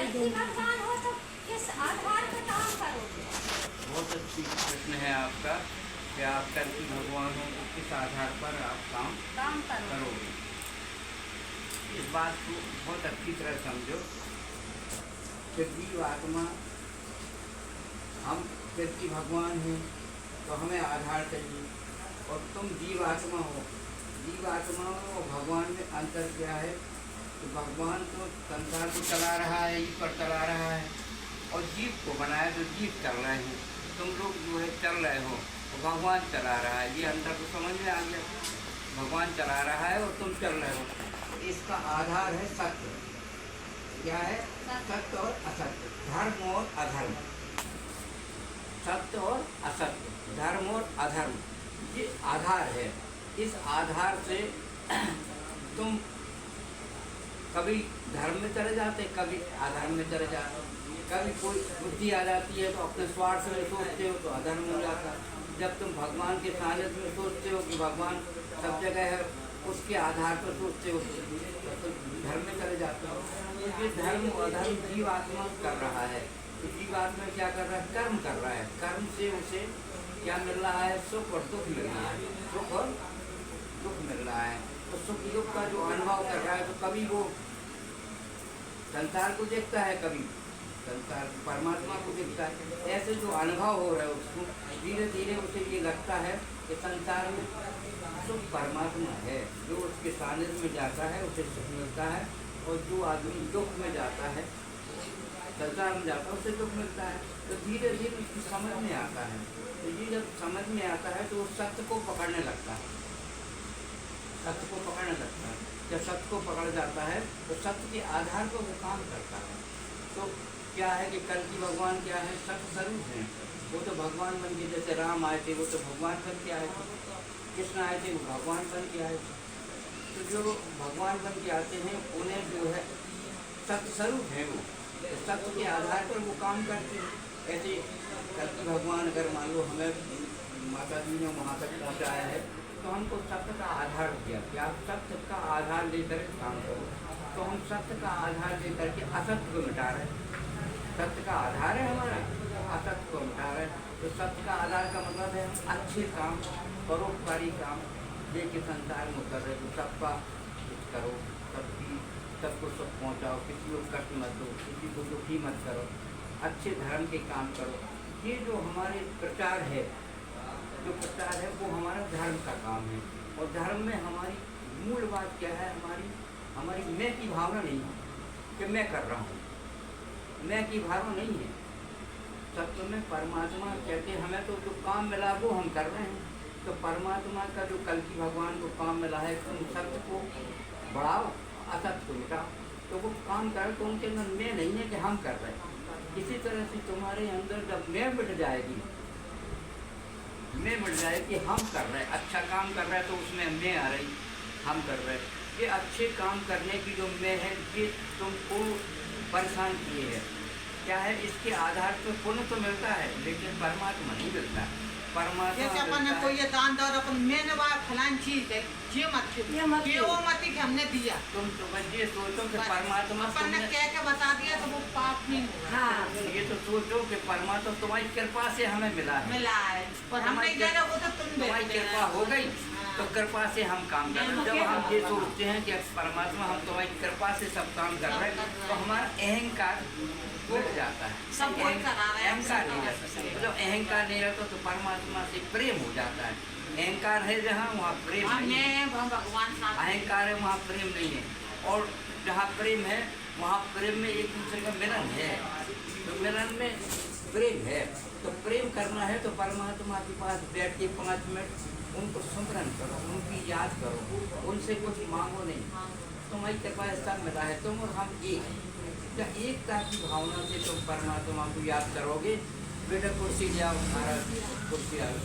भगवान हो तो किस आधार पर काम करोगे? बहुत अच्छी प्रश्न है आपका कि आप कल्कि भगवान हो तो किस आधार पर आप काम करोगे। इस बात को बहुत अच्छी तरह समझो कि जीव आत्मा, हम कल्कि भगवान हैं तो हमें आधार चाहिए, और तुम जीव आत्मा हो। जीव आत्मा और भगवान में अंतर क्या है? तो भगवान तो संसार को चला रहा है, ईश्वर चला रहा है, और जीव को बनाया तो जीव चल रहे हैं। तुम लोग जो है चल रहे हो तो भगवान चला रहा है। ये अंतर तो समझ में आ गया। भगवान चला रहा है और तुम चल रहे हो। इसका आधार है सत्य। क्या है? सत्य और असत्य, धर्म और अधर्म। सत्य और असत्य, धर्म और अधर्म, ये आधार है। इस आधार से तुम कभी धर्म में चले जाते, कभी अधर्म में चले जाते। कभी कोई बुद्धि आ जाती है तो अपने स्वार्थ में सोचते हो तो अधर्म हो जाता है। जब तुम भगवान के सानिध्य में सोचते हो कि भगवान सब जगह है, उसके आधार पर सोचते हो तो तुम धर्म में चले जाते हो। तो ये धर्म और अधर्म जीव आत्मा कर रहा है। तो जीव आत्मा क्या कर रहा है? कर्म कर रहा है। कर्म से उसे क्या मिल रहा है? सुख और दुख मिल रहा है। सुख और दुख मिल रहा है। तो सुख दुख का जो अनुभव कर रहा है, तो कभी वो संसार को देखता है, कभी संसार परमात्मा को देखता है। ऐसे जो अनुभव हो रहा है उसको धीरे धीरे उसे ये लगता है कि संसार में सुख परमात्मा है। जो उसके सानिध्य में जाता है उसे सुख मिलता है, और जो आदमी दुख में जाता है, संसार में जाता है, उसे दुख मिलता है। तो धीरे धीरे उसकी समझ में आता है। तो ये जब समझ में आता है तो वो सत्य को पकड़ने लगता है। सत्य को पकड़ने लगता है। जब सत्य को पकड़ जाता है तो सत्य के आधार पर वो काम करता है। तो क्या है कि कल्कि भगवान क्या है? सत्य स्वरूप हैं। वो तो भगवान बन के, जैसे राम आए थे वो तो भगवान बन के आए थे, कृष्ण आए थे वो भगवान बन के आए थे। तो जो भगवान बन के आते हैं उन्हें जो है सत्य स्वरूप है, वो सत्य के आधार पर वो काम करते हैं। ऐसे कल्कि भगवान अगर मान लो हमें माता जी ने वहाँ तक पहुँचाया है तो हमको सत्य का आधार दिया कि आप सत्य का आधार लेकर काम करो। तो हम सत्य का आधार लेकर के असत्य को मिटा रहे हैं। सत्य का आधार है हमारा, असत्य को मिटा रहे हैं। तो सत्य का आधार का मतलब है अच्छे काम, परोपकारी काम लेके संसार में कर रहे हो। सबका कुछ करो, सबको सुख पहुँचाओ, किसी को कष्ट मत दो, किसी को दुखी मत करो, अच्छे धर्म के काम करो। ये जो हमारे प्रचार है, जो प्रचार है वो हमारा धर्म का काम है। और धर्म में हमारी मूल बात क्या है? हमारी मैं की भावना नहीं है कि मैं कर रहा हूँ। मैं की भावना नहीं है। सत्य में परमात्मा कहते हैं हमें तो जो काम मिला वो हम कर रहे हैं। तो परमात्मा का जो कल्कि भगवान को काम मिला है, तुम सत्य को बढ़ाओ, असत्य को मिटाओ। तो वो काम कर, तो उनके अंदर मैं नहीं है कि हम कर रहे हैं। इसी तरह से तुम्हारे अंदर जब मैं मिट जाएगी, मैं मिट जाए कि हम कर रहे हैं, अच्छा काम कर रहे हैं, तो उसमें मैं आ रही, हम कर रहे हैं। ये अच्छे काम करने की जो मैं है, ये तुमको परेशान किए है। क्या है? इसके आधार पर पुण्य तो मिलता है, लेकिन परमात्मा नहीं मिलता है। जैसे अपन ने कोई ये दान दौर अपन मैंने वह फलान चीज है, ये मत कि वो मत कि हमने दिया। तुम तो बस ये सोचो कि परमात्मा अपन ने कह के बता दिया तो वो पाप नहीं होगा। हाँ, ये तो सोचो कि परमात्मा तुम्हारी कृपा से हमें मिला है। पर हम नहीं कह रहे, वो तो तुम तुम्हारी कृपा हो गई तो कृपा से हम काम कर रहे हैं। जब हम ये सोचते हैं कि परमात्मा हम तुम्हारी कृपा से सब काम कर रहे हैं, तो हमारा अहंकार उठ जाता है। सब कोई करा रहा है, अहंकार नहीं रहता। जब अहंकार नहीं रहता तो परमात्मा से प्रेम हो जाता है। अहंकार है जहाँ, वहाँ प्रेम नहीं है। भगवान अहंकार है वहाँ प्रेम नहीं है। और जहाँ प्रेम है वहाँ प्रेम में एक दूसरे का मिलन है। तो मिलन में प्रेम है। तो प्रेम करना है तो परमात्मा के पास बैठ के 5 मिनट उनको स्मरण करो, उनकी याद करो, उनसे कुछ मांगो नहीं। तुम्हारी कृपा सब मिला है, तुम और हम एक। जब एकता की भावना से तुम परमात्मा को याद करोगे, बेटा कुर्सी ले आओ, महाराज कुर्सी आओ।